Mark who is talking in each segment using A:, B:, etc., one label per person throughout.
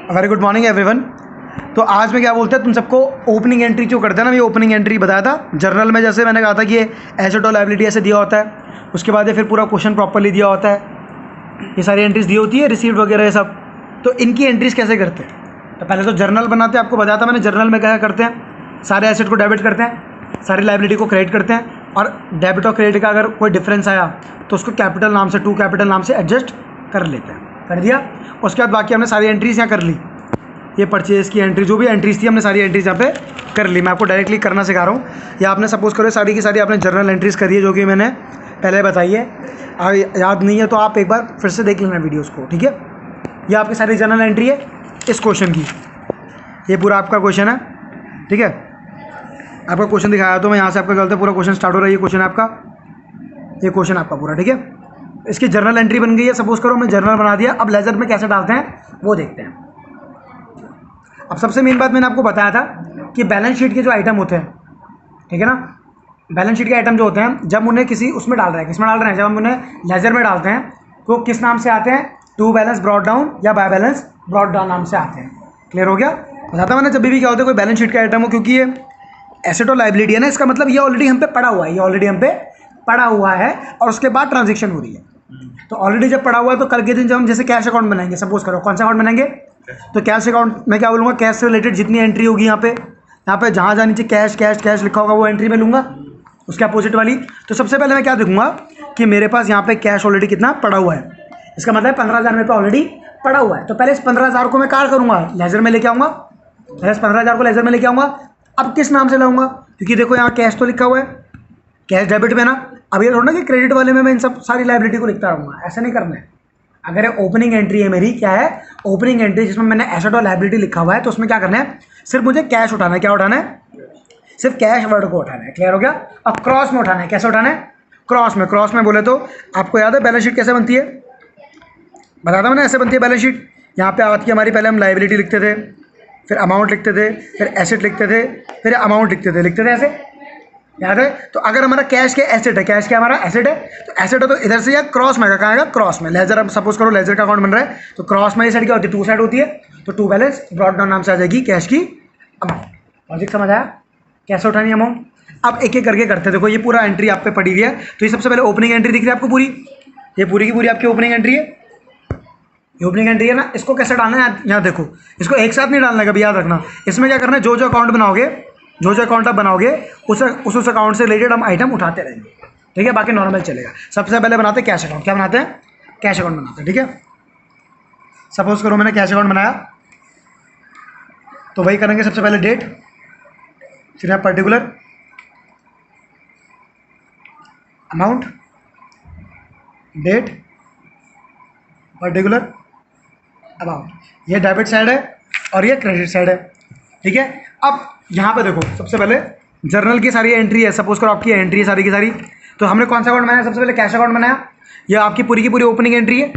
A: Very good morning everyone. तो आज में क्या बोलते हैं, तुम सबको ओपनिंग एंट्री जो करते हैं ना, ये ओपनिंग एंट्री बताया था जर्नल में। जैसे मैंने कहा था कि ये एसेट और लायबिलिटी ऐसे दिया होता है, उसके बाद ये फिर पूरा क्वेश्चन प्रॉपर्ली दिया होता है, ये सारी एंट्रीज दी होती है, रिसीव्ड वगैरह ये सब। तो इनकी एंट्रीज कैसे करते हैं, तो पहले तो जर्नल बनाते हैं। आपको बताया था मैंने जर्नल में क्या करते हैं, सारे एसेट को डेबिट करते हैं, सारी लायबिलिटी को क्रेडिट करते हैं, और डेबिट और क्रेडिट का अगर कोई डिफरेंस आया तो उसको कैपिटल नाम से, टू कैपिटल नाम से एडजस्ट कर लेते हैं। कर दिया। उसके बाद बाकी हमने सारी एंट्रीज यहाँ कर ली। ये परचेज़ की एंट्री, जो भी एंट्रीज थी हमने सारी एंट्रीज यहाँ पे कर ली। मैं आपको डायरेक्टली करना सिखा रहा हूँ। या आपने सपोज करो सारी की सारी आपने जर्नल एंट्रीज करी है, जो कि मैंने पहले बताई है। अगर याद नहीं है तो आप एक बार फिर से देख लेना वीडियोज़ को, ठीक है। ये आपकी सारी जर्नल एंट्री है इस क्वेश्चन की। ये पूरा आपका क्वेश्चन है, ठीक है। आपका क्वेश्चन दिखाया तो मैं यहाँ से आपका गलत है, पूरा क्वेश्चन स्टार्ट हो रहा है। ये क्वेश्चन आपका, ये क्वेश्चन आपका पूरा, ठीक है। इसकी जर्नल एंट्री बन गई है। सपोज करो हमने जर्नल बना दिया। अब लेजर में कैसे डालते हैं वो देखते हैं। अब सबसे मेन बात मैंने आपको बताया था कि बैलेंस शीट के जो आइटम होते हैं, ठीक है ना, बैलेंस शीट के आइटम जो होते हैं, जब उन्हें किसी उसमें डाल रहे हैं, किसमें डाल रहे हैं, जब हम उन्हें लेजर में डालते हैं तो किस नाम से आते हैं, टू बैलेंस ब्रॉट डाउन या बाय बैलेंस ब्रॉट डाउन नाम से आते हैं। क्लियर हो गया। बताता मैंने जब भी क्या होता है कोई बैलेंस शीट का आइटम हो, क्योंकि ये एसेट और लायबिलिटी है ना, इसका मतलब ये ऑलरेडी हम पे पड़ा हुआ है, ये ऑलरेडी हम पे पड़ा हुआ है और उसके बाद ट्रांजेक्शन हो रही है। तो ऑलरेडी जब पड़ा हुआ है तो कल के दिन जब हम जैसे कैश अकाउंट बनाएंगे, सपोज करो कौन सा अकाउंट बनाएंगे, तो कैश अकाउंट में क्या बोलूँगा, कैश से रिलेटेड जितनी एंट्री होगी यहाँ पे जहाँ जहाँ नीचे कैश कैश कैश लिखा होगा वो एंट्री में लूँगा, उसके अपोजिट वाली। तो सबसे पहले मैं क्या देखूँगा कि मेरे पास यहाँ पे कैश ऑलरेडी कितना पड़ा हुआ है। इसका मतलब 15,000 मेरे पे ऑलरेडी पड़ा हुआ है। तो पहले इस 15,000 को मैं कार करूँगा, लेजर में लेके आऊँगा। पहले इस 15,000 को लेजर में लेके आऊँगा। अब किस नाम से लाऊँगा, क्योंकि देखो यहाँ कैश तो लिखा हुआ है, कैश डेबिट में ना। अब ये थोड़ा ना कि क्रेडिट वाले में मैं इन सब सारी लायबिलिटी को लिखता रहूँगा, ऐसा नहीं करना है। अगर ये ओपनिंग एंट्री है मेरी, क्या है ओपनिंग एंट्री, जिसमें मैंने एसेट और लायबिलिटी लिखा हुआ है, तो उसमें क्या करना है, सिर्फ मुझे कैश उठाना है। क्या उठाना है, सिर्फ कैश वर्ड को उठाना है। क्लियर हो गया। अब क्रॉस में उठाना है। कैसे उठाना है, क्रॉस में। क्रॉस में बोले तो आपको याद है बैलेंस शीट कैसे बनती है, बताता मैंने, ऐसे बनती है बैलेंस शीट। यहाँ पे आती है हमारी, पहले हम लायबिलिटी लिखते थे, फिर अमाउंट लिखते थे, फिर एसेट लिखते थे, फिर अमाउंट लिखते थे ऐसे, याद है। तो अगर हमारा कैश के एसेट है, कैश क्या हमारा एसेट है, तो एसेट है तो इधर से या क्रॉस में कहाँ आएगा, क्रॉस में। लेजर, अब सपोज करो लेजर का अकाउंट बन रहा है, तो क्रॉस में ये साइड क्या होती है, टू साइड होती है, तो टू बैलेंस ब्रॉट डाउन नाम से आ जाएगी कैश की अमाउंट। लॉजिक समझ आया, कैसे उठानी अमाउंट। अब एक एक करके करते हैं। देखो ये पूरा एंट्री आप पे पड़ी हुई है। तो ये सबसे पहले ओपनिंग एंट्री दिख रही है आपको पूरी, ये पूरी की पूरी आपकी ओपनिंग एंट्री है। ये ओपनिंग एंट्री है ना, इसको कैसे डालना है, यहाँ देखो, इसको एक साथ नहीं डालना है, कभी याद रखना। इसमें क्या करना है, जो जो अकाउंट बनाओगे, जो जो अकाउंट आप बनाओगे उस अकाउंट से रिलेटेड हम आइटम उठाते रहेंगे, ठीक है। बाकी नॉर्मल चलेगा। सबसे पहले बनाते हैं कैश अकाउंट। क्या बनाते हैं, कैश अकाउंट बनाते हैं, ठीक है। सपोज करो मैंने कैश अकाउंट बनाया, तो वही करेंगे। सबसे पहले डेट, फिर है particular amount, date, particular amount. ये डेबिट साइड है और ये क्रेडिट साइड है, ठीक है। अब यहाँ पे देखो, सबसे पहले जर्नल की सारी एंट्री है। सपोज करो आपकी एंट्री है सारी की सारी। तो हमने कौन सा अकाउंट बनाया, सबसे पहले कैश अकाउंट बनाया। ये आपकी पूरी की पूरी ओपनिंग एंट्री है,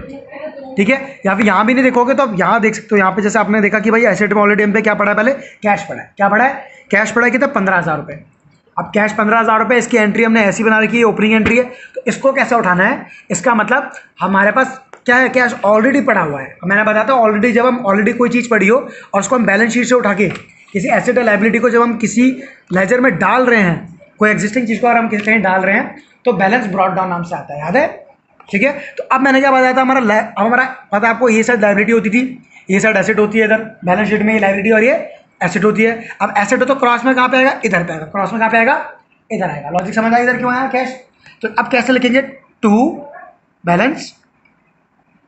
A: ठीक है। या फिर यहाँ भी नहीं देखोगे तो आप यहाँ देख सकते हो। यहाँ पे जैसे आपने देखा कि भाई एसेट में ऑलरेडी हम पे क्या पड़ा है, पहले कैश पड़ा है। क्या पड़ा है, कैश पड़ा है कितना, 15,000 रुपये। अब कैश 15,000 रुपये, इसकी एंट्री हमने ऐसी बना रखी है, ओपनिंग एंट्री है। तो इसको कैसे उठाना है, इसका मतलब हमारे पास क्या है, कैश ऑलरेडी पड़ा हुआ है। मैंने बताया था ऑलरेडी, जब हम ऑलरेडी कोई चीज़ पड़ी हो और उसको हम बैलेंस शीट से उठा के किसी एसेट या लायबिलिटी को जब हम किसी लेजर में डाल रहे हैं, कोई एग्जिस्टिंग चीज़ को अगर हम किसी कहीं डाल रहे हैं, तो बैलेंस ब्रॉट डाउन नाम से आता है, याद है, ठीक है। तो अब मैंने क्या बताया था, हमारा पता है आपको, ये साइड लायबिलिटी होती थी, ये साइड एसेट होती है। इधर बैलेंस शीट में ये लायबिलिटी और ये एसेट होती है। अब एसेट हो तो क्रॉस में कहाँ पे आएगा, इधर पे आएगा। क्रॉस में कहाँ पे आएगा, इधर आएगा। लॉजिक समझ आया, इधर क्यों आया कैश। तो अब कैसे लिखेंगे, टू बैलेंस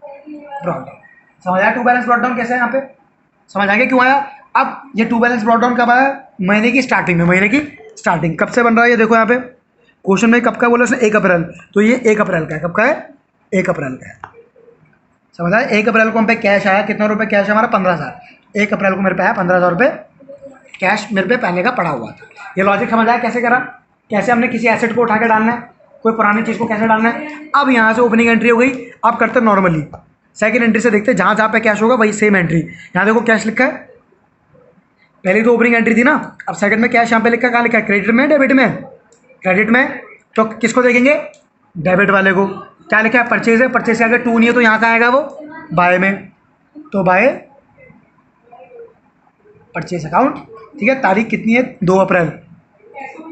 A: ब्रॉट डाउन। समझ आया, टू बैलेंस ब्रॉट डाउन कैसे है, यहाँ पे समझ आएगा क्यों आया। अब ये टू बैलेंस ब्रॉट डाउन कब आया, महीने की स्टार्टिंग में। महीने की स्टार्टिंग कब से बन रहा है, ये देखो यहाँ पे क्वेश्चन में कब का बोला उसने, 1 अप्रैल। तो ये 1 अप्रैल का है। कब का है, 1 अप्रैल का है। समझ आया। 1 अप्रैल को हम पे कैश आया, कितना रुपये कैश है हमारा, 15,000। 1 अप्रैल को मेरे पे आया 15,000 रुपये कैश, मेरे पे पहले का पड़ा हुआ था। ये लॉजिक समझ आया कैसे करा, कैसे हमने किसी एसेट को उठा के डालना है, कोई पुरानी चीज़ को कैसे डालना है। अब यहाँ से ओपनिंग एंट्री हो गई। अब करते हैं नॉर्मली सेकंड एंट्री से, देखते हैं जहाँ जहाँ पे कैश होगा वही सेम एंट्री। यहाँ देखो कैश लिखा है, पहली तो ओपनिंग एंट्री थी ना। अब सेकंड में कैश यहाँ पे लिखा है, कहाँ लिखा है, क्रेडिट में, डेबिट में, क्रेडिट में। तो किसको देखेंगे, डेबिट वाले को। क्या लिखा है, परचेज है। परचेज के आगे टू नहीं है तो यहाँ का आएगा वो बाय में, तो बाय परचेज अकाउंट, ठीक है। तारीख कितनी है? 2 अप्रैल,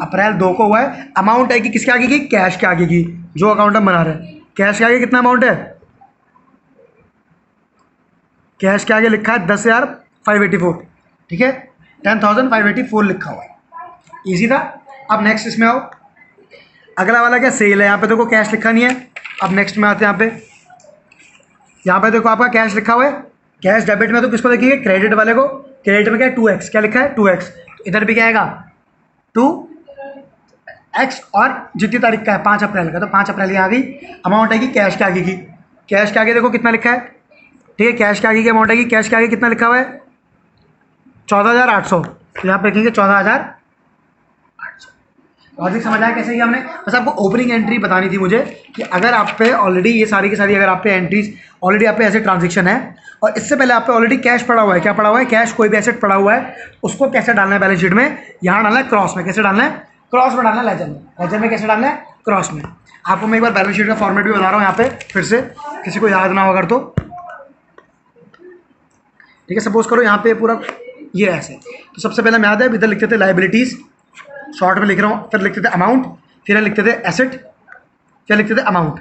A: अप्रैल 2 को हुआ है। अमाउंट है कि किसके आगे की? कैश के आगे की, जो अकाउंट हम बना रहे हैं। कैश के आगे कितना अमाउंट है? कैश के आगे लिखा है 10,584, ठीक है, 10,584 लिखा हुआ है। ईजी था। अब नेक्स्ट इसमें आओ, अगला वाला क्या? सेल है। यहाँ पे देखो कैश लिखा नहीं है। अब नेक्स्ट में आते हैं, यहाँ पे देखो आपका कैश लिखा हुआ है। कैश डेबिट में तो किसको देखेंगे? क्रेडिट वाले को। क्रेडिट में क्या है? 2x, क्या लिखा है? 2x। तो इधर भी क्या आएगा? 2x, और जितनी तारीख का है 5 अप्रैल का, तो 5 अप्रैल यहाँ आ गई। अमाउंट आएगी कैश के आगे की। कैश के आगे देखो कितना लिखा है, ठीक है, कैश के आगे की अमाउंट आएगी। कैश के आगे कितना लिखा हुआ है? 14,800। तो यहाँ पे लिखेंगे 14,800। लॉजिक समझ आया कैसे किया हमने? बस आपको ओपनिंग एंट्री बतानी थी मुझे कि अगर आप पे ऑलरेडी ये सारी की सारी, अगर आप पे एंट्रीज ऑलरेडी आप पे ऐसे ट्रांजेक्शन है और इससे पहले आप पे ऑलरेडी कैश पड़ा हुआ है। क्या पड़ा हुआ है? कैश, कोई भी एसेट पड़ा हुआ है, उसको कैसे डालना है बैलेंस शीट में? यहाँ डालना है क्रॉस में। कैसे डालना है? क्रॉस में डालना है। लेजर में। लेजर में कैसे डालना है? क्रॉस में। आपको मैं एक बार बैलेंस शीट का फॉर्मेट भी बता रहा हूँ यहाँ पे, फिर से किसी को याद ना हो अगर तो, ठीक है। सपोज करो यहाँ पे पूरा ये ऐसे, तो सबसे पहले हम याद है इधर लिखते थे लाइबिलिटीज़, शॉर्ट में लिख रहा हूँ, फिर लिखते थे अमाउंट, फिर लिखते थे एसेट, फिर लिखते थे अमाउंट।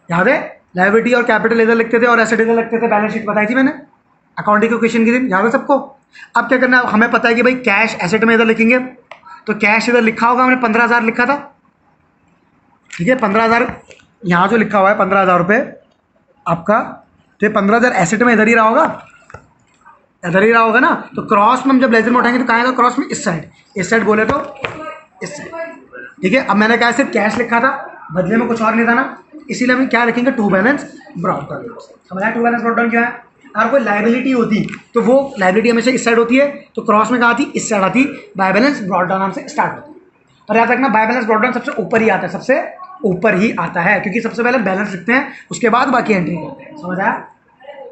A: याद है? लायबिलिटी और कैपिटल इधर लिखते थे और एसेट इधर लिखते थे। बैलेंस शीट बताई थी मैंने अकाउंटिंग के क्वेश्चन के दिन, याद है सबको? अब क्या करना है? हमें पता है कि भाई कैश एसेट में इधर लिखेंगे, तो कैश इधर लिखा होगा, हमने 15,000 लिखा था, ठीक है। 15,000 यहाँ जो लिखा हुआ है 15,000 रुपये आपका, तो ये 15,000 एसेट में इधर ही रहा होगा, इधर ही रहा होगा ना। तो क्रॉस में हम जब लेजर में उठाएंगे तो कहाँ आएगा? क्रॉस में इस साइड बोले तो इस साइड, ठीक है। अब मैंने कहा सिर्फ कैश लिखा था, बदले में कुछ और नहीं था ना, इसीलिए हम क्या लिखेंगे? To balance brought down. समझा टू बैलेंस ब्रॉट डाउन क्या है? अगर कोई लाइबिलिटी होती तो वो लाइबिलिटी हमेशा इस साइड होती है, तो क्रॉस में कहाँ आती? इस साइड आती। बाय बैलेंस ब्रॉट डाउन नाम से स्टार्ट होती है। और याद रखना, बाय बैलेंस ब्रॉट डाउन सबसे ऊपर ही आता है, सबसे ऊपर ही आता है, क्योंकि सबसे पहले बैलेंस लिखते हैं, उसके बाद बाकी एंट्री करते हैं। समझ आया?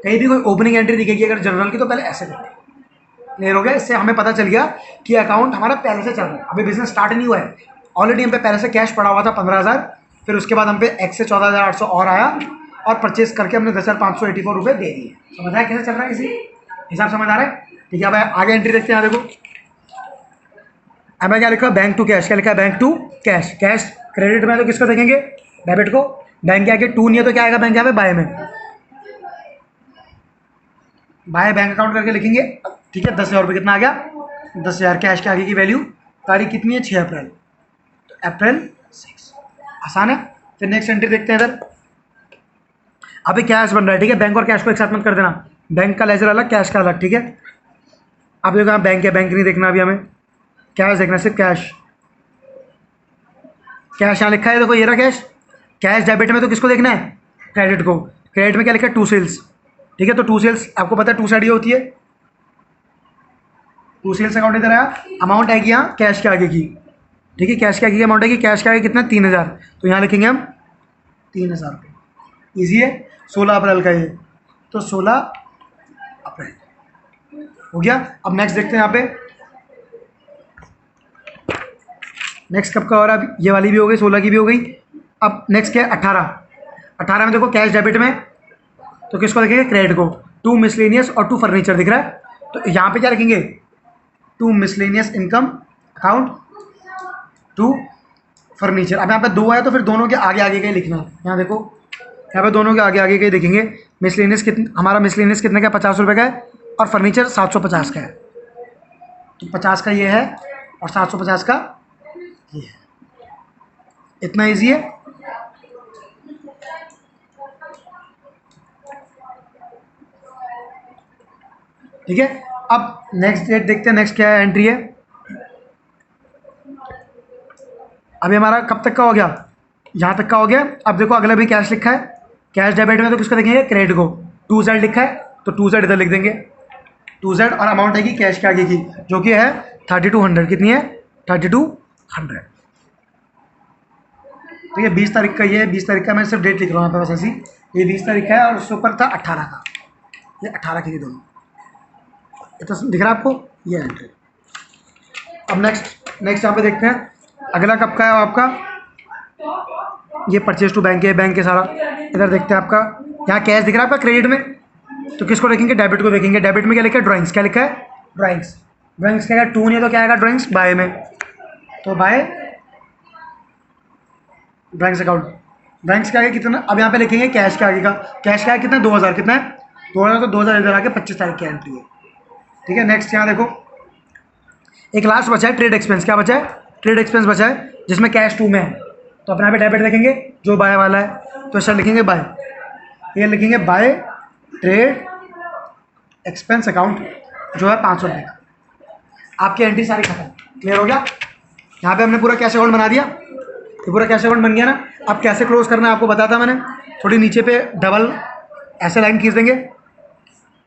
A: कहीं भी कोई ओपनिंग एंट्री दिखेगी अगर जनरल की, तो पहले ऐसे करते हैं। क्लियर हो गया? इससे हमें पता चल गया कि अकाउंट हमारा पहले से चल रहा है, अभी बिजनेस स्टार्ट नहीं हुआ है। ऑलरेडी हम पे पहले से कैश पड़ा हुआ था 15,000, फिर उसके बाद हम पे एक्स से 14,800 और आया, और परचेज करके हमने 10,584 रुपये दे दिए। समझ आया कैसे चल रहा है? इसी हिसाब समझ आ रहा है? ठीक है। अब आगे एंट्री देखते हैं। यहाँ देखो, अब क्या लिखा है? Bank to cash. क्या लिखा है? Bank to cash. Cash credit में तो किसको देखेंगे? डेबिट को। बैंक के आगे टू नहीं है तो क्या आएगा? बैंक यहाँ पे बाय में, बाय बैंक अकाउंट करके लिखेंगे, ठीक है। 10,000 रुपये कितना आ गया? 10,000। कैश के आगे की वैल्यू, तारीख कितनी है? 6 अप्रैल, तो अप्रैल 6। आसान है। फिर नेक्स्ट एंट्री देखते हैं इधर। अभी कैश बन रहा है, ठीक है। बैंक और कैश को एक साथ मत कर देना, बैंक का लेजर अलग, कैश का अलग, ठीक है। अब देखो बैंक है, बैंक नहीं देखना अभी हमें, कैश देखना, सिर्फ कैश। कैश यहाँ लिखा है, देखो ये रहा कैश। कैश डेबिट में तो किसको देखना है? क्रेडिट को। क्रेडिट में क्या लिखा है? टू सेल्स, ठीक है। तो टू सेल्स आपको पता है टू साइड ये होती है, टू सेल्स अकाउंट इधर आया। अमाउंट आएगी यहाँ कैश के आगे की, ठीक है। कैश के आगे की अमाउंट आएगी, कैश के आगे कितना? 3,000, तो यहाँ लिखेंगे हम 3,000 रुपये। ईजी है। 16 अप्रैल का ये, तो 16 अप्रैल हो गया। अब नेक्स्ट देखते हैं यहाँ पे, नेक्स्ट कब का हो रहा है? अब ये वाली भी हो गई, 16 की भी हो गई। अब नेक्स्ट क्या है? 18 में देखो कैश डेबिट में तो किसको लिखेंगे? क्रेडिट को। टू मिसलेनियस और टू फर्नीचर दिख रहा है, तो यहाँ पे क्या लिखेंगे? To miscellaneous income account, to furniture. अब यहाँ पे दो है तो फिर दोनों के आगे आगे का ही लिखना है। यहाँ देखो, यहाँ पे दोनों के आगे आगे का ही देखेंगे। मिसलेनियस कितना? हमारा मिसलेनियस कितने का? 50 रुपये का है, और फर्नीचर 750 का है, तो 50 का ये है और 750 का ये है। इतना ईजी है। ठीक है। अब नेक्स्ट डेट देखते हैं, नेक्स्ट क्या है एंट्री है। अभी हमारा कब तक का हो गया? यहाँ तक का हो गया। अब देखो अगला भी कैश लिखा है, कैश डेबिट में तो किसको देखेंगे? क्रेडिट को। 2Z लिखा है तो 2Z इधर लिख देंगे, 2Z, और अमाउंट आएगी कैश के आगे की, जो कि है 3200। कितनी है? 3200। तो ये 20 तारीख का, ये 20 तारीख का, मैं सिर्फ डेट लिख रहा हूँ यहाँ पे बस ऐसी। ये 20 तारीख का है और उसके ऊपर था 18 का, ये 18 के लिए दोनों। ये तो दिख रहा है आपको, ये एंट्री। अब नेक्स्ट यहाँ पे देखते हैं अगला कब का है आपका। ये परचेज टू बैंक है, बैंक के सारा इधर देखते हैं आपका। यहाँ कैश दिख रहा है आपका क्रेडिट में, तो किसको देखेंगे? डेबिट को देखेंगे। डेबिट में क्या लिखा है? ड्राइंग्स। क्या लिखा है? ड्राइंग्स। ड्राइंग्स क्या आएगा, टू नहीं है तो क्या आएगा ड्राइंग्स बाय में, तो बाय ड्राइंग्स अकाउंट। ड्राइंग्स के आगे कितना, अब यहाँ पे लिखेंगे कैश के आगे का, कैश का आगे कितना 2000, कितना है 2000, तो 2000 इधर आके 25 तारीख की एंट्री है। ठीक है, नेक्स्ट यहाँ देखो एक लास्ट बचा है ट्रेड एक्सपेंस, क्या बचा है ट्रेड एक्सपेंस बचा है, जिसमें कैश 2 में है, तो अपने यहाँ पे डेबिट लिखेंगे जो बाय वाला है, तो सर लिखेंगे बाय, ये लिखेंगे बाय ट्रेड एक्सपेंस अकाउंट जो है 500 रुपये का। आपकी एंट्री सारी खत्म, क्लियर हो गया। यहाँ पे हमने पूरा कैश अकाउंट बना दिया, ये पूरा कैश अकाउंट बन गया ना। अब कैसे क्लोज करना है आपको बताता मैंने, थोड़ी नीचे पे डबल ऐसे लाइन खींच देंगे,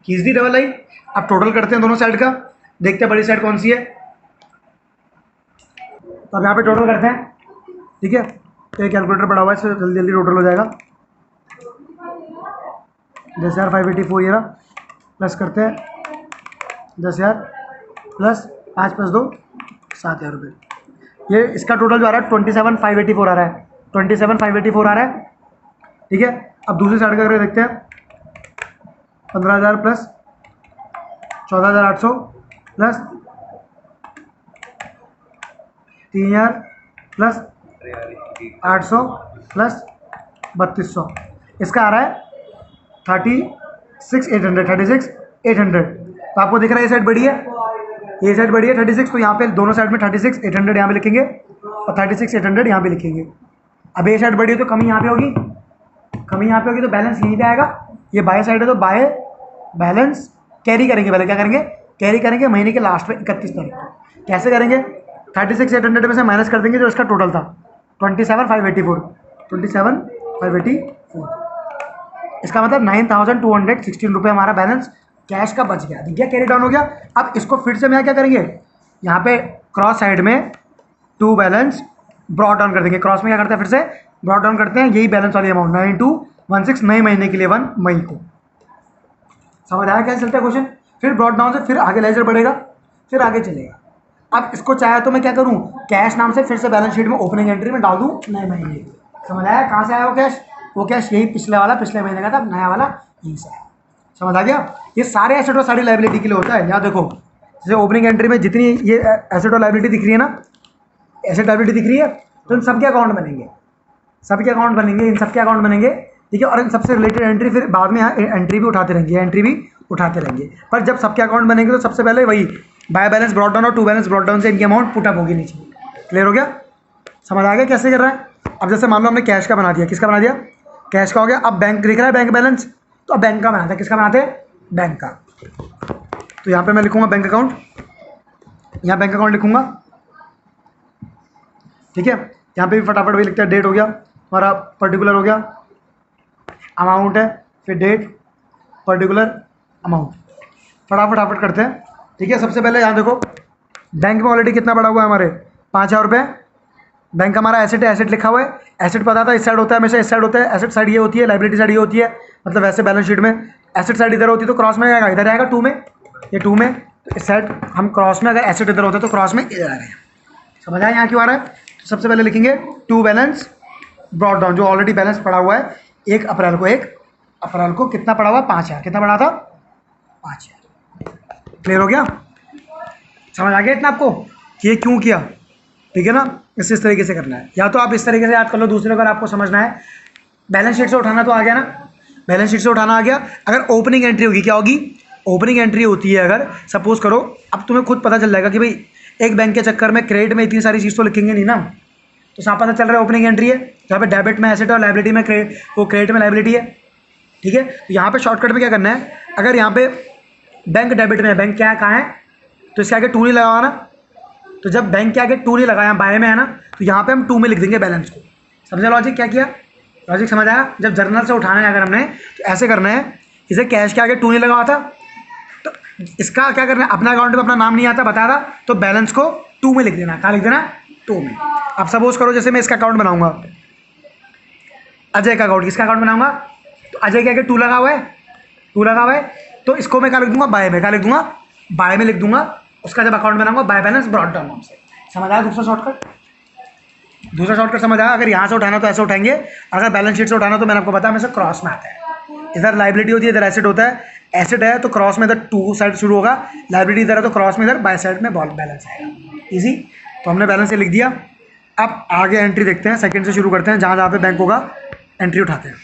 A: खींच दी डबल लाइन। अब टोटल करते हैं दोनों साइड का, देखते हैं बड़ी साइड कौन सी है, तो अब यहाँ पे टोटल करते हैं। ठीक है, तो ये कैलकुलेटर पड़ा हुआ है, इससे जल्दी जल्दी टोटल हो जाएगा। 10,584 ये रहा, प्लस करते हैं 10,000 प्लस 5 + 2 7,000 रुपये, ये इसका टोटल जो आ रहा है 27,584 आ रहा है, 27,584 आ रहा है। ठीक है, अब दूसरी साइड का करके देखते हैं, 15,000 प्लस 14,800 प्लस 3,000 प्लस 800 प्लस 3,200, इसका आ रहा है 36,800। तो आपको दिख रहा है ये साइड बड़ी है, ये साइड बड़ी है 36, तो यहाँ पे दोनों साइड में 36,800 यहाँ पे लिखेंगे और 36,800 यहाँ पे लिखेंगे। अब ये साइड बड़ी है तो कमी यहाँ पे होगी, कमी यहाँ पे होगी, तो बैलेंस यहीं पे आएगा। ये बाय साइड है तो बाय बैलेंस कैरी करेंगे, पहले क्या करेंगे कैरी करेंगे महीने के लास्ट में 31 तारीख को। कैसे करेंगे, 36,800 में से माइनस कर देंगे जो इसका टोटल था 27,584, इसका मतलब 9,216 रुपये हमारा बैलेंस कैश का बच गया, दिख गया, कैरी डाउन हो गया। अब इसको फिर से मैं क्या करेंगे, यहाँ पे क्रॉस साइड में टू बैलेंस ब्रॉड डाउन कर देंगे, क्रॉस में क्या करते हैं फिर से ब्रॉड डाउन करते हैं, यही बैलेंस वाली अमाउंट 9216 नए महीने के लिए 1 मई को। समझ आया कैसे चलता है क्वेश्चन। फिर ब्रॉड डाउन से फिर आगे लेजर बढ़ेगा, फिर आगे चलेगा। अब इसको चाहे तो मैं क्या करूँ, कैश नाम से फिर से बैलेंस शीट में ओपनिंग एंट्री में डाल दूँ नए महीने की। समझ आया कहाँ से आया वो कैश यही पिछले वाला पिछले महीने का था, नया वाला यहीं से आया। समझ आ गया। ये सारे एसेट और सारी लाइबिलिटी के लिए होता है। यहाँ देखो जैसे ओपनिंग एंट्री में जितनी ये एसेट और लाइबिलिटी दिख रही है ना, एसेट लाइबिलिटी दिख रही है, तो इन सबके अकाउंट बनेंगे, सबके अकाउंट बनेंगे, इन सबके अकाउंट बनेंगे। ठीक है, और इन सबसे रिलेटेड एंट्री फिर बाद में यहाँ एंट्री भी उठाते रहेंगे, एंट्री भी उठाते रहेंगे। पर जब सबके अकाउंट बनेंगे तो सबसे पहले वही बाय बैलेंस ब्रॉड डाउन और टू बैलेंस ब्रॉड डाउन से इनकी अमाउंट पुट अप होगी नीचे। क्लियर हो गया, समझ आ गया कैसे कर रहा है। अब जैसे मान लो हमने कैश का बना दिया, किसका बना दिया, कैश का हो गया। अब बैंक दिख रहा है बैंक बैलेंस, तो अब बैंक का बनाते हैं, किसका बनाते हैं, बैंक का। तो यहाँ पे मैं लिखूंगा बैंक अकाउंट, यहाँ बैंक अकाउंट लिखूंगा। ठीक है, यहाँ पे भी फटाफट वही लिखता है, डेट हो गया हमारा, पर्टिकुलर हो गया, अमाउंट है, फिर डेट, पर्टिकुलर, अमाउंट, फटाफट करते हैं। ठीक है, सबसे पहले यहाँ देखो बैंक में ऑलरेडी कितना पड़ा हुआ है हमारे 5,000 रुपये। बैंक हमारा एसेट है, एसेट लिखा हुआ है, एसेट पता था इस साइड होता है, हमेशा इस साइड होता है, एसेट साइड ये होती है, लाइबिलिटी साइड ये होती है। मतलब वैसे बैलेंस शीट में एसेट साइड इधर होती है तो क्रॉस में आएगा, इधर आएगा 2 में, ये 2 में, तो इस साइड हम क्रॉस में, अगर एसेट इधर होता है तो क्रॉस में इधर आ गए। समझ आया यहाँ क्यों आ रहा है। तो सबसे पहले लिखेंगे टू बैलेंस ब्रॉड डाउन, जो ऑलरेडी बैलेंस पड़ा हुआ है 1 अप्रैल को कितना पड़ा हुआ है, 5,000, कितना पड़ा था 5,000। क्लियर हो गया, समझ आ गया इतना आपको कि ये क्यों किया। ठीक है ना, इस तरीके से करना है, या तो आप इस तरीके से याद कर लो। दूसरे अगर आपको समझना है, बैलेंस शीट से उठाना तो आ गया ना, बैलेंस शीट से उठाना आ गया। अगर ओपनिंग एंट्री होगी, क्या होगी, ओपनिंग एंट्री होती है, अगर सपोज करो, अब तुम्हें खुद पता चल जाएगा कि भाई एक बैंक के चक्कर में क्रेडिट में इतनी सारी चीज़ तो लिखेंगे नहीं ना, तो साफ पता चल रहा है ओपनिंग एंट्री है, जहाँ पे डेबिट में एसेट और लाइबिलिटी में क्रेडिट में लाइबिलिटी है। ठीक है, तो यहाँ पे शॉर्टकट में क्या करना है, अगर यहाँ पे बैंक डेबिट में है, बैंक क्या है कहाँ है, तो इसके आगे 2 नहीं लगाना ना, तो जब बैंक के आगे 2 नहीं लगाया, बाय में है ना, तो यहाँ पे हम 2 में लिख देंगे बैलेंस को। समझा लॉजिक क्या किया, लॉजिक समझ आया। जब जर्नल से उठाना है अगर हमने, तो ऐसे करना है, इसे कैश के आगे 2 नहीं लगा था, तो इसका क्या करना है, अपना अकाउंट में अपना नाम नहीं आता बताया था, तो बैलेंस को 2 में लिख देना। कहाँ लिख देना, 2 में। अब सपोज करो जैसे मैं इसका अकाउंट बनाऊंगा, अजय का अकाउंट, किसका अकाउंट बनाऊंगा, तो अजय के आगे 2 लगा हुआ है, 2 लगा हुआ है, तो इसको मैं क्या लिख दूंगा, बाय में, क्या लिख दूंगा, बाय में लिख दूंगा। उसका जब अकाउंट बनाऊंगा बाय बैलेंस ब्रॉड डाउन नाम से। समझ आया दूसरा शॉर्टकट, समझ आया। अगर यहाँ से उठाना तो ऐसे उठाएंगे, अगर बैलेंस शीट से उठाना तो मैंने आपको बताया हमेशा क्रॉस में आता है। इधर लाइबिलिटी होती है, इधर एसेट होता है। एसेट है तो क्रॉस में इधर टू साइड शुरू होगा, लाइबिलिटी इधर है तो क्रॉस में इधर बाय साइड में बैलेंस आएगा। इजी। तो हमने बैलेंस लिख दिया। अब आगे एंट्री देखते हैं, सेकंड से शुरू करते हैं। जहाँ जहाँ पे बैंक होगा एंट्री उठाते हैं।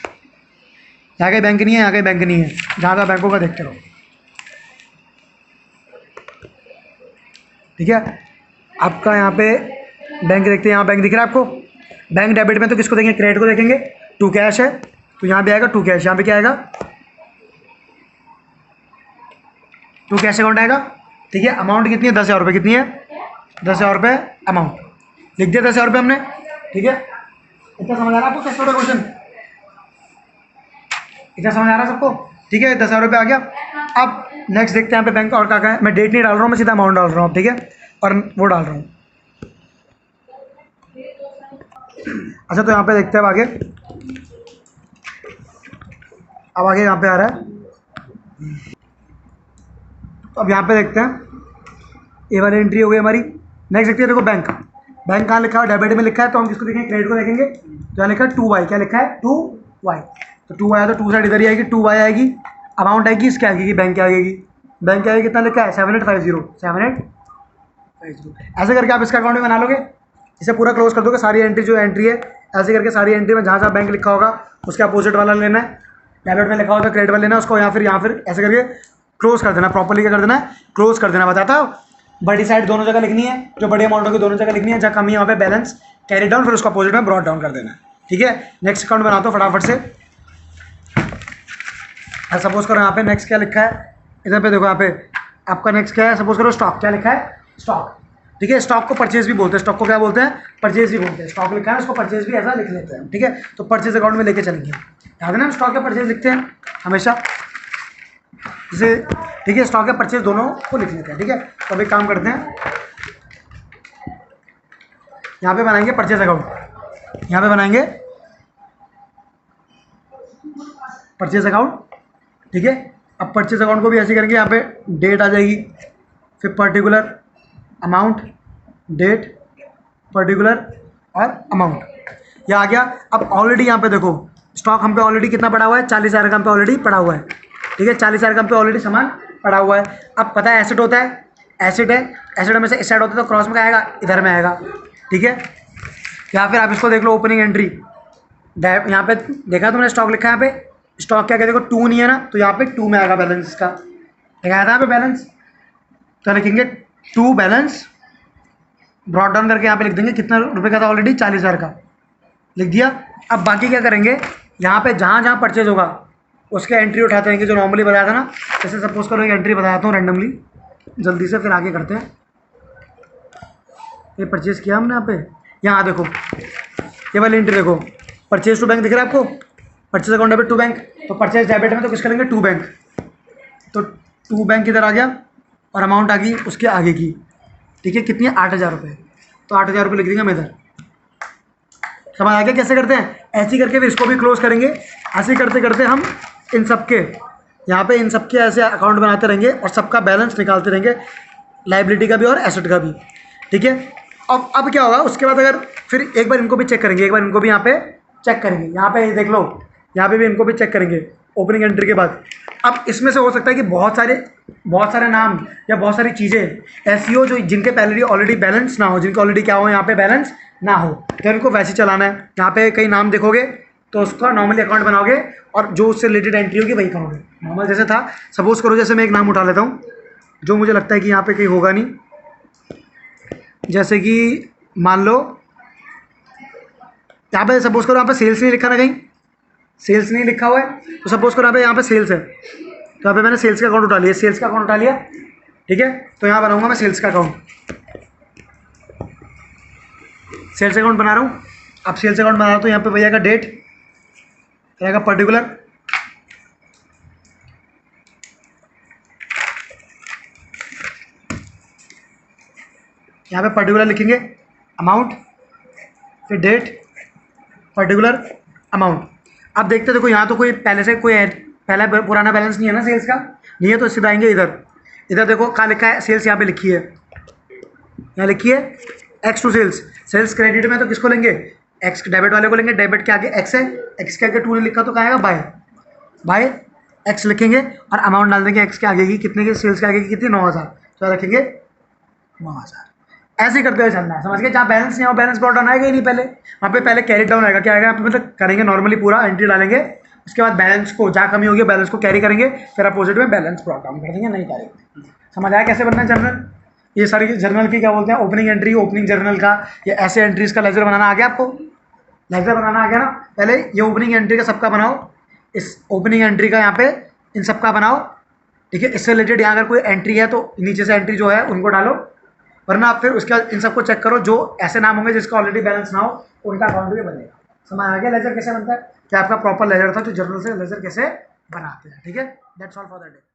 A: यहाँ कहीं बैंक नहीं है, यहाँ कहीं बैंक नहीं है, जहाँ जहाँ बैंक होगा देखते रहो। ठीक है, आपका यहाँ पे बैंक देखते हैं। यहाँ बैंक दिख रहा है आपको। बैंक डेबिट में तो किसको देखेंगे, क्रेडिट को देखेंगे। टू कैश है तो यहाँ पे आएगा टू कैश। यहाँ पे क्या आएगा, टू कैश अकाउंट आएगा। ठीक है, अमाउंट कितनी है, 10,000 रुपये। कितनी है, 10,000 रुपये अमाउंट लिख दिया, 10,000 रुपये हमने। ठीक है, इतना समझ आ रहा है आपको कैसे होगा क्वेश्चन, इतना समझ आ रहा है सबको। ठीक है, 10,000 रुपये आ गया। अब नेक्स्ट देखते हैं यहाँ पे बैंक और क्या है। मैं डेट नहीं डाल रहा हूँ, मैं सीधा अमाउंट डाल रहा हूँ। ठीक है, और वो डाल रहा हूँ। अच्छा, तो यहाँ पे देखते हैं अब आगे। अब आगे यहाँ पे आ रहा है। तो अब यहाँ पे देखते हैं, ए वाली एंट्री हो गई हमारी। नेक्स्ट देखते हैं, देखो बैंक। बैंक कहाँ लिखा है, डेबिट में लिखा है, तो हम किसको देखेंगे, क्रेडिट को देखेंगे। तो यहाँ लिखा है 2y। क्या लिखा है, 2y। तो 2y है तो टू साइड इधर ही आएगी, 2y आएगी। अमाउंट आएगी इसकी आएगी, बैंक क्या आएगी, बैंक क्या आएगी, कितना लिखा है 7850। ऐसे करके आप इसका अकाउंट भी बना लोगे। इसे पूरा क्लोज कर दोगे, सारी एंट्री जो एंट्री है ऐसे करके सारी एंट्री में जहाँ जहाँ बैंक लिखा होगा उसके अपोजिट वाला लेना है। डेबिट में लिखा होगा क्रेडिट वाला लेना है उसको, यहाँ फिर ऐसे करके क्लोज कर देना। प्रॉपर्ली क्या कर देना है, क्लोज कर देना। बताता हूँ, बड़ी साइड दोनों जगह लिखनी है, जो बड़ी अमाउंट होगी दोनों जगह लिखनी है। जहाँ कमी है वहाँ पे बैलेंस कैरी डाउन, फिर उसको अपोजिट में ब्रॉड डाउन कर देना है। ठीक है, नेक्स्ट अकाउंट बनाता हूँ फटाफट से। सपोज करो यहाँ पे नेक्स्ट क्या लिखा है, इधर पे देखो, यहाँ पे आपका नेक्स्ट क्या है। सपोज करो स्टॉक, क्या लिखा है, स्टॉक। ठीक है, स्टॉक को परचेज भी बोलते हैं, स्टॉक को क्या बोलते हैं, परचेज भी बोलते हैं। स्टॉक लिखा है उसको परचेज भी ऐसा लिख लेते हैं। ठीक है, तो परचेज अकाउंट में लेके चलेंगे। याद है ना, हम स्टॉक या परचेज लिखते हैं हमेशा, जैसे। ठीक है, स्टॉक या परचेज दोनों को लिख लेते हैं। ठीक है, तो अभी काम करते हैं, यहाँ पे बनाएंगे परचेज अकाउंट। यहाँ पे बनाएंगे परचेज अकाउंट। ठीक है, अब परचेज अकाउंट को भी ऐसे करेंगे, यहाँ पे डेट आ जाएगी, फिर पर्टिकुलर अमाउंट, डेट, पर्टिकुलर और अमाउंट, यह आ गया। अब ऑलरेडी यहाँ पे देखो स्टॉक हम पे ऑलरेडी कितना पड़ा हुआ है, 40,000 का हम पे ऑलरेडी पड़ा हुआ है। ठीक है, 40,000 का हम पे ऑलरेडी सामान पड़ा हुआ है। अब पता है एसेट होता है, एसेट है, एसेट में से इस साइड होता है तो क्रॉस में क्या आएगा, इधर में आएगा। ठीक है, या फिर आप इसको देख लो, ओपनिंग एंट्री। यहाँ पे देखा तुमने स्टॉक लिखा है, यहाँ पे स्टॉक क्या, देखो 2 नहीं है ना, तो यहाँ पे 2 में आएगा बैलेंस इसका। देखा था यहाँ पे बैलेंस, तो लिखेंगे 2 बैलेंस, ब्रॉड डाउन करके यहाँ पे लिख देंगे कितना रुपए का था, ऑलरेडी 40,000 का लिख दिया। अब बाकी क्या करेंगे, यहाँ पे जहाँ जहाँ परचेज होगा उसके एंट्री उठाते रहेंगे, जो नॉर्मली बताया था ना। जैसे सपोज करो एक एंट्री बताता हूँ रैंडमली, जल्दी से, फिर आगे करते हैं। ये परचेज किया हमने यहाँ पे, यहाँ देखो ये वाली एंट्री देखो, परचेज टू बैंक दिख रहा है आपको, purchase account debit to bank. तो परचेज डेबिट में तो किसका लेंगे, टू बैंक। तो टू बैंक इधर आ गया और अमाउंट आ गई उसके आगे की। ठीक है, कितनी है, 8,000 रुपये। तो 8,000 रुपये लिख देंगे हम इधर। समझ आ गया कैसे करते हैं, ऐसे ही करके फिर इसको भी क्लोज करेंगे। ऐसे ही करते करते हम इन सब के यहाँ पे इन सब के ऐसे अकाउंट बनाते रहेंगे और सबका बैलेंस निकालते रहेंगे, लाइबिलिटी का भी और एसेट का भी। ठीक है, अब क्या होगा उसके बाद, अगर फिर एक बार इनको भी चेक करेंगे, एक बार इनको भी यहाँ पे चेक करेंगे। यहाँ पे देख लो, यहाँ पे भी इनको भी चेक करेंगे ओपनिंग एंट्री के बाद। अब इसमें से हो सकता है कि बहुत सारे नाम या बहुत सारी चीज़ें ऐसी हो जो जिनके पहले ऑलरेडी बैलेंस ना हो, जिनके ऑलरेडी क्या हो, यहाँ पे बैलेंस ना हो, तो इनको वैसे चलाना है। यहाँ पे कई नाम देखोगे तो उसका नॉर्मली अकाउंट बनाओगे और जो उससे रिलेटेड एंट्री होगी वही करोगे। नॉर्मल जैसे था, सपोज करो जैसे मैं एक नाम उठा लेता हूँ जो मुझे लगता है कि यहाँ पे कहीं होगा नहीं, जैसे कि मान लो यहाँ पे सपोज करो यहाँ पे सेल्स नहीं लिखा ना, कहीं सेल्स नहीं लिखा हुआ है, तो सपोज करो यहाँ पे सेल्स है, तो यहाँ पे मैंने सेल्स का अकाउंट उठा लिया, सेल्स का अकाउंट उठा लिया। ठीक है, तो यहाँ बनाऊंगा मैं सेल्स का अकाउंट, सेल्स अकाउंट बना रहा हूँ। अब सेल्स अकाउंट बना रहा हूँ तो यहाँ पे भैया का डेट रहेगा, पर्टिकुलर, यहाँ पे पर्टिकुलर लिखेंगे, अमाउंट, फिर डेट, पर्टिकुलर, अमाउंट। अब देखते देखो यहाँ तो कोई पहले से कोई पहला पुराना बैलेंस नहीं है ना, सेल्स का नहीं है, तो सीधा आएंगे इधर देखो कहाँ लिखा है, सेल्स यहाँ पे लिखी है, यहाँ लिखी है x to sales. Sales credit में तो किसको लेंगे, एक्स डेबिट वाले को लेंगे, डेबिट के आगे एक्स है, एक्स के आगे 2 नहीं लिखा तो कहाँ आएगा, बाय। बाय एक्स लिखेंगे और अमाउंट डाल देंगे एक्स के आगे की, कितने की सेल्स के आगे की कितनी 9,000, तो रखेंगे 9,000। ऐसे करते हुए चलना है, समझ गए। जहाँ बैलेंस नहीं हो बैलेंस ब्रॉट डाउन आएगा ही नहीं, पहले वहाँ पे पहले कैरी डाउन आएगा। क्या आएगा आप मतलब करेंगे नॉर्मली पूरा एंट्री डालेंगे, उसके बाद बैलेंस को जहाँ कमी होगी बैलेंस को कैरी करेंगे, फिर अपोजिट में बैलेंस ब्रॉट डाउन कर देंगे, नहीं करेंगे। समझ आया कैसे बनना है जर्नल। ये सारी जर्नल की क्या बोलते हैं, ओपनिंग एंट्री, ओपनिंग जर्नल का, ये ऐसे एंट्रीज का लेजर बनाना आ गया आपको। लेजर बनाना आ गया ना, पहले ये ओपनिंग एंट्री का सबका बनाओ, इस ओपनिंग एंट्री का यहाँ पे इन सबका बनाओ, ठीक है। इससे रिलेटेड यहाँ अगर कोई एंट्री है तो नीचे से एंट्री जो है उनको डालो, वरना आप फिर उसके बाद इन सबको चेक करो, जो ऐसे नाम होंगे जिसका ऑलरेडी बैलेंस ना हो उनका अकाउंट भी बनेगा। समझ आ गया लेजर कैसे बनता है, क्या आपका प्रॉपर लेजर था जो जर्नल से लेजर कैसे बनाते हैं, ठीक है। That's all for the day.